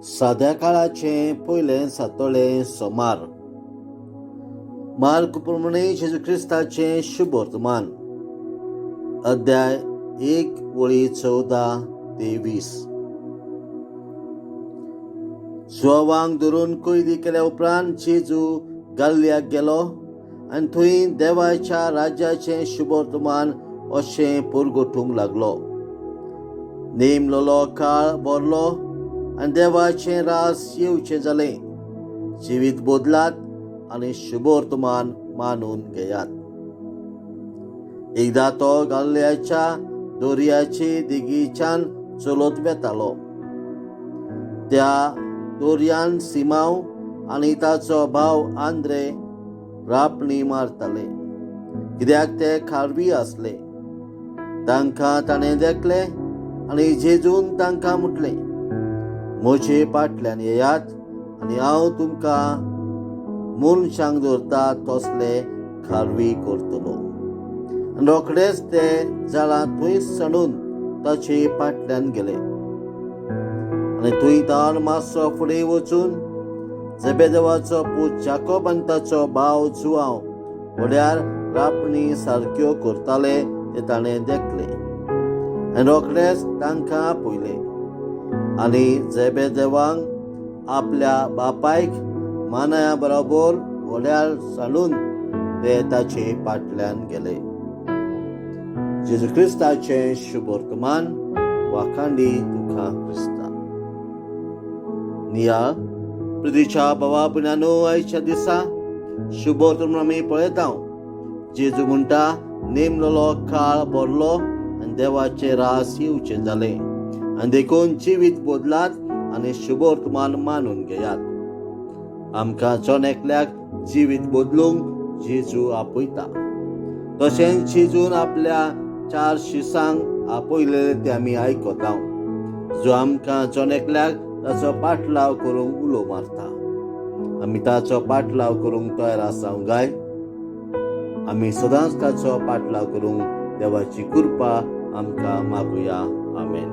साध्या काळाचे पयले सातोळे सोमार. मार्क प्रमाणे जेजू क्रिस्ताचे शुभ वर्तमान, अध्याय 1:14-20. जुवांक धरून कैदी केल्या उपरांत जेजू गलिल्याक गेलो आनी थंय देवाच्या राज्याचे शुभ वर्तमान अशें पुरगोटूंक लागलो. नेमलेलो काळ भरलो आनी देवाचें रास येवचें जालें. जिवीत बदलात आनी शुभ वर्तमान मानून घेयात. एकदा तो गलिल्याच्या दर्याचे देगेच्यान चलत वेतालो. त्या दर्यान सिमांव आनी ताचो भाव आंद्रे रापणी मारताले, कित्याक ते खारवी आसले. तांकां ताणें देखले आनी जेजून तांकां म्हटलें, म्हजे फाटल्यान येयात आनी हांव तुमकां मनशांक दवरता तसले खारवी करतलो. आनी रोखडेच ते जाळां थंय सणून ताचे फाटल्यान गेले. आनी थंय तावन मातसो फुडें वचून जेबेदेवाचो पूत जाकोब आनी ताचो भाव जुवांव व्हड्यार रापणी सारक्यो करताले ते ताणें देखले. आनी रोखडेच तांकां आपयले आनी जेबेदेवाक आपल्या बापायक मानया बरोबर व्हड्यार सांडून ते ताचे फाटल्यान गेले. जेजू क्रिस्ताचें शुभ वर्तमान. वाखांडी तुका क्रिस्ता. नियाळ पृथ्वीच्या भावा भयणांनो, आयच्या दिसा शुभ वर्तमान आमी पळयता. जेजू म्हणटा, नेमलेलो काळ भरलो आनी देवाचें रास येवचें जालें, आनी देखून जिवीत बदलात आनी शुभ वर्तमान मानून घेयात. आमकां एकल्याक जिवीत बदलूंक जेजू आपयता. तशेंच जेजून आपल्या 4 शिसांक आपयलेले ते आमी आयकता, जो आमकां एकल्याक ताचो पाटलाव करूंक उलो मारता. आमी ताचो पाटलाव करूंक तयार आसांव गाय. आमी सदांच ताचो पाटलाव करूंक देवाची कृपा आमकां मागुया. आमेन.